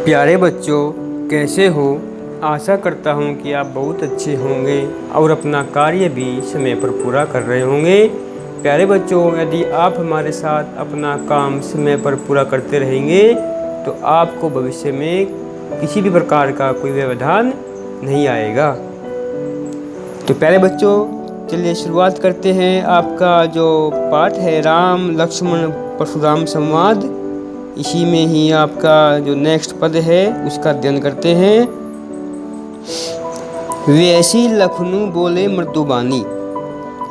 प्यारे बच्चों, कैसे हो। आशा करता हूँ कि आप बहुत अच्छे होंगे और अपना कार्य भी समय पर पूरा कर रहे होंगे। प्यारे बच्चों, यदि आप हमारे साथ अपना काम समय पर पूरा करते रहेंगे तो आपको भविष्य में किसी भी प्रकार का कोई व्यवधान नहीं आएगा। तो प्यारे बच्चों, चलिए शुरुआत करते हैं। आपका जो पाठ है राम लक्ष्मण परशुराम संवाद, इसी में ही आपका जो नेक्स्ट पद है उसका अध्ययन करते हैं। वैसी लखनऊ बोले मृदुबानी।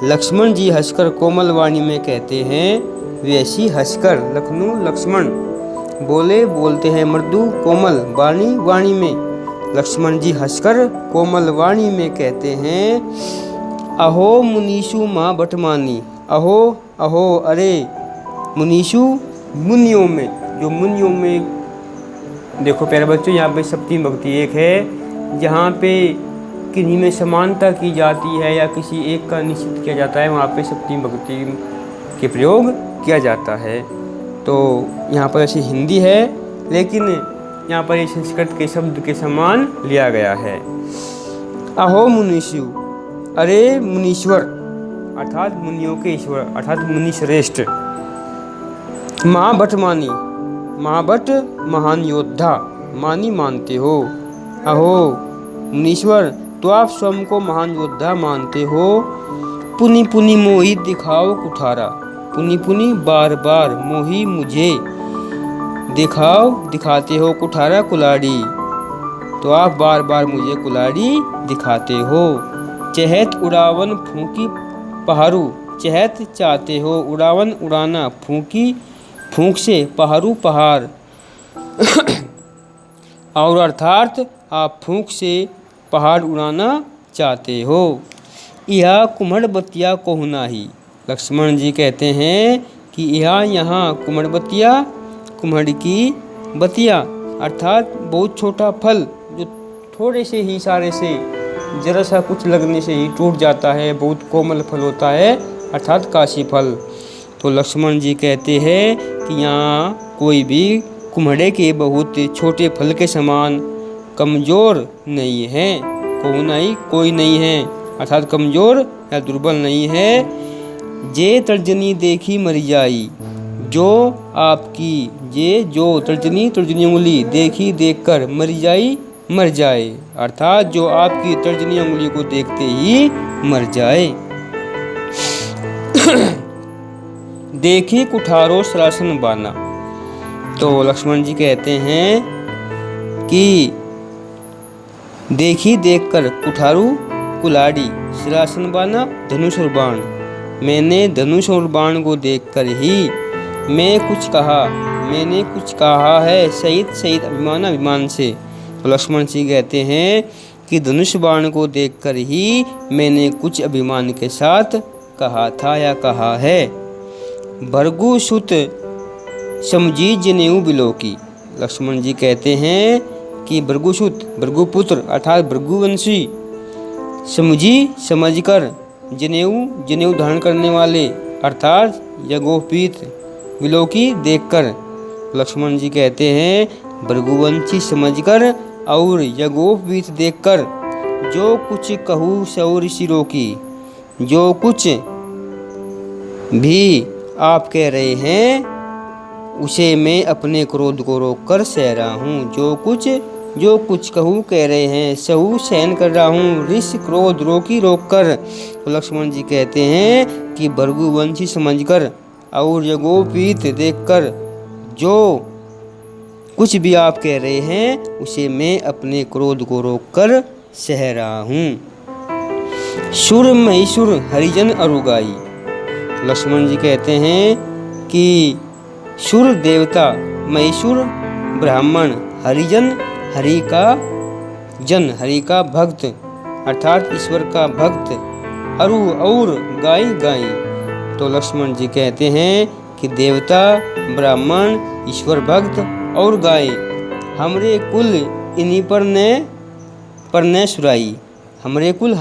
लक्ष्मण जी हंसकर कोमल वाणी में कहते हैं, वैसी हंसकर लखनऊ लक्ष्मण बोलते हैं मृदु कोमल वाणी में। लक्ष्मण जी हंसकर कोमल वाणी में कहते हैं, अहो मुनीषु माँ बटमानी। अहो अहो अरे मुनीषु मुनियों में, जो मुनियों में देखो प्यारे बच्चों, यहाँ पे सप्तमी विभक्ति एक है। जहाँ पे किन्हीं में समानता की जाती है या किसी एक का निश्चित किया जाता है, वहाँ पे सप्तमी विभक्ति के प्रयोग किया जाता है। तो यहाँ पर ऐसी हिंदी है, लेकिन यहाँ पर संस्कृत के शब्द के समान लिया गया है। अहो मुनीषु, अरे मुनीश्वर अर्थात मुनियों के ईश्वर अर्थात मुनि श्रेष्ठ। महाभटमानी, महाभट महान योद्धा, मानी मानते हो। अहो मुनीश्वर, तो आप स्वयं को महान योद्धा मानते हो। पुनि पुनि मोही दिखाओ कुठारा। पुनि पुनि बार बार, मोही मुझे, दिखाते हो कुठारा कुलाड़ी। तो आप बार बार मुझे कुलाड़ी दिखाते हो। चहत उड़ावन फूंकी पहाड़ू। चहत चाहते हो, उड़ावन उड़ाना, फूंकी फूंक से, पहाड़ू पहाड़ और अर्थात आप फूंक से पहाड़ उड़ाना चाहते हो। यह कुम्हड़ बतिया कोहुना ही। लक्ष्मण जी कहते हैं कि यहाँ कुम्हड़ बतिया, कुम्हड़ की बतिया अर्थात बहुत छोटा फल, जो थोड़े से ही इशारे से, जरा सा कुछ लगने से ही टूट जाता है, बहुत कोमल फल होता है अर्थात काशी फल। तो लक्ष्मण जी कहते हैं कि यहाँ कोई भी कुम्हड़े के बहुत छोटे फल के समान कमज़ोर नहीं है। कोई नहीं है अर्थात कमज़ोर या दुर्बल नहीं है। जे तर्जनी देखी मर जाई। जो आपकी जो तर्जनी उंगली देखी देखकर मर जाए अर्थात जो आपकी तर्जनी उंगली को देखते ही मर जाए। देखी कुठारो सरासन बाना। तो लक्ष्मण जी कहते हैं कि देखी देखकर कुठारू कुलाड़ी, सरासन बाना धनुष और बाण। मैंने धनुष और बाण को देखकर ही मैंने कुछ कहा है सहित अभिमान से। तो लक्ष्मण जी कहते हैं कि धनुष बाण को देखकर ही मैंने कुछ अभिमान के साथ कहा था या कहा है। भृगु सुत समझी जनेऊ बिलोकी। लक्ष्मण जी कहते हैं कि भृगुपुत्र अर्थात भृगुवंशी, समझकर जनेऊ धारण करने वाले अर्थात यज्ञोपवीत, बिलोकी देखकर। लक्ष्मण जी कहते हैं भृगुवंशी समझकर और यज्ञोपवीत देखकर जो कुछ कहूँ सौ ऋषियों की। जो कुछ भी आप कह रहे हैं उसे मैं अपने क्रोध को रोककर सह रहा हूँ। जो कुछ कहूँ कह रहे हैं सहू सहन कर रहा हूँ, ऋषि क्रोध रोककर। तो लक्ष्मण जी कहते हैं कि भृगुवंशी समझकर और यज्ञोपवीत देखकर जो कुछ भी आप कह रहे हैं उसे मैं अपने क्रोध को रोककर सह रहा हूँ। सुर महिषुर हरिजन अरुगाई। लक्ष्मण जी कहते हैं कि सुर देवता, महिषुर ब्राह्मण, हरिजन हरि का भक्त अर्थात ईश्वर का भक्त, अरु और गाय। तो लक्ष्मण जी कहते हैं कि देवता, ब्राह्मण, ईश्वर भक्त और गाय हमरे कुल इन्हीं पर न सुराई। हमारे कुल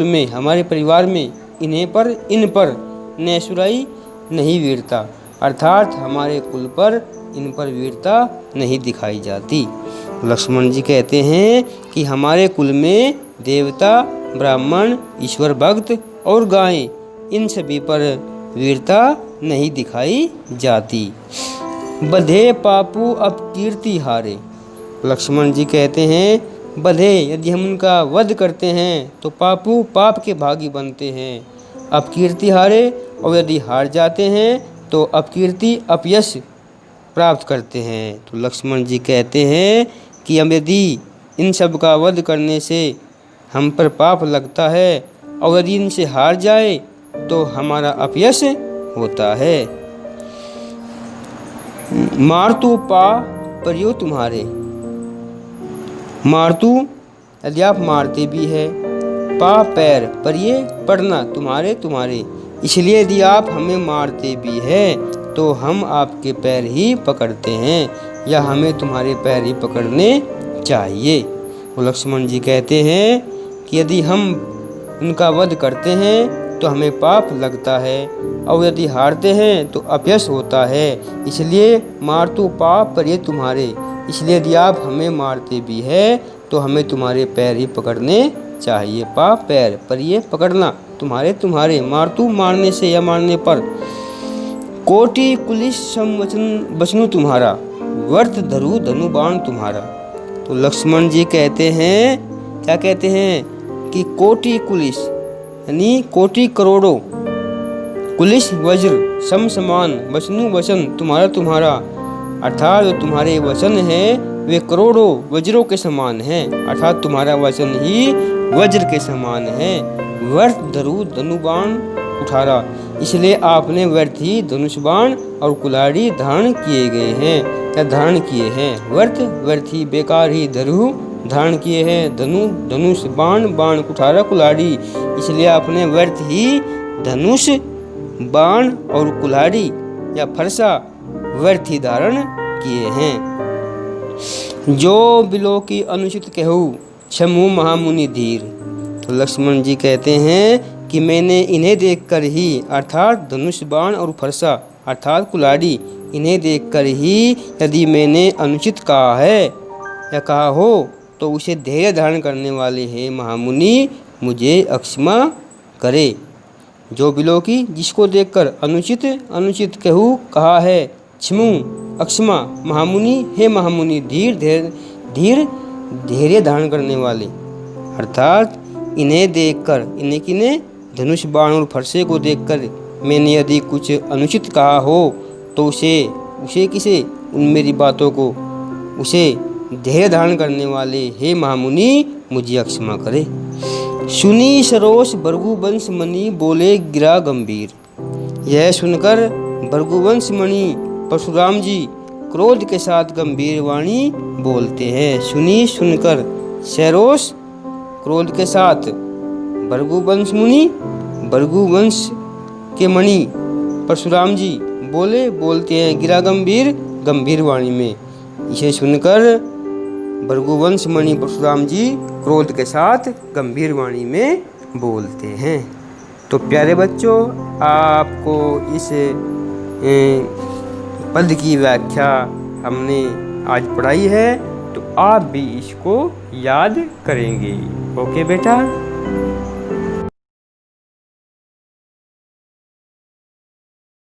में, हमारे परिवार में इन पर न सुराई नहीं वीरता अर्थात हमारे कुल पर इन पर वीरता नहीं दिखाई जाती। लक्ष्मण जी कहते हैं कि हमारे कुल में देवता, ब्राह्मण, ईश्वर भक्त और गायें, इन सभी पर वीरता नहीं दिखाई जाती। बधे पापू अपकीर्ति हारे। लक्ष्मण जी कहते हैं बधे, यदि हम उनका वध करते हैं तो पापू पाप के भागी बनते हैं, अपकीर्ति हारे, और यदि हार जाते हैं तो अपकीर्ति अपयश प्राप्त करते हैं। तो लक्ष्मण जी कहते हैं कि हम यदि इन सब का वध करने से हम पर पाप लगता है और यदि इनसे हार जाए तो हमारा अपयश होता है। मारतू पा परियो तुम्हारे। मारतू यदि आप मारते भी है, पा पैर, परिये पढ़ना, तुम्हारे तुम्हारे, इसलिए यदि आप हमें मारते भी है तो हम आपके पैर ही पकड़ते हैं, या हमें तुम्हारे पैर ही पकड़ने चाहिए। तो लक्ष्मण जी कहते हैं कि यदि हम उनका वध करते हैं तो हमें पाप लगता है और यदि हारते हैं तो अपयश होता है, इसलिए मारतू पाप पर ये तुम्हारे, इसलिए यदि आप हमें मारते भी है तो हमें तुम्हारे पैर ही पकड़ने चाहिए। पाप पैर, पर ये पकड़ना, तुम्हारे तुम्हारे, मारतू मारने से या मारने पर। कोटि कुलिस संवचन बचनु तुम्हारा, वर्त धरु धनु बाण तुम्हारा। तो लक्ष्मण जी कहते हैं, क्या कहते हैं कि कोटि कुलिस यानी कोटि करोड़ों, कुलिस वज्र, सम समान, वचनु वचन, तुम्हारा तुम्हारा, अर्थात जो तुम्हारे वचन हैं वे करोड़ों वज्रों के समान हैं, अर्थात तुम्हारा वचन ही वज्र के समान है। वर्त धरु धनु बाण कुठारा, इसलिए आपने व्यर्थ ही धनुष बाण और कुल्हाड़ी धारण किए गए हैं या धारण किए हैं। वर्त व्यर्थ ही, बेकार ही, धरु धारण किए हैं, धनु धनुष, बाण बाण, कुठारा कुल्हाड़ी, इसलिए आपने व्यर्थ ही धनुष, बाण और कुल्हाड़ी या फरसा व्यर्थ ही धारण किए हैं। जो बिलो की अनुचित कहूँ क्षमु महामुनि धीर। तो लक्ष्मण जी कहते हैं कि मैंने इन्हें देखकर ही, अर्थात धनुष, बाण और फरसा अर्थात कुल्हाड़ी, इन्हें देखकर ही यदि मैंने अनुचित कहा है या कहा हो तो उसे धैर्य धारण करने वाले हैं महामुनि मुझे अक्षमा करे। जो बिलो की, जिसको देखकर अनुचित अनुचित कहूँ कहा है, क्षमु अक्षमा, महामुनि हे महामुनि, धीर धीर धैर्य धारण करने वाले, अर्थात इन्हें देखकर, इन्हें किन्हें, धनुष बाण और फरसे को देखकर मैंने यदि कुछ अनुचित कहा हो तो उसे किसे, उन मेरी बातों को, उसे धैर्य धारण करने वाले हे महामुनि मुझे अक्षमा करे। सुनी सरोष भृगुवंश मणि बोले गिरा गंभीर। यह सुनकर भृगुवंश मणि परशुराम जी क्रोध के साथ गंभीर वाणी बोलते हैं। सुनी सुनकर, सरोष क्रोध के साथ, भृगुवंश मुनि, भृगुवंश के मणि परशुराम जी बोलते हैं गिरा गंभीर, गंभीर वाणी में। इसे सुनकर भृगुवंश मणि परशुराम जी क्रोध के साथ गंभीर वाणी में बोलते हैं। तो प्यारे बच्चों, आपको इस पद की व्याख्या हमने आज पढ़ाई है, तो आप भी इसको याद करेंगे। ओके बेटा।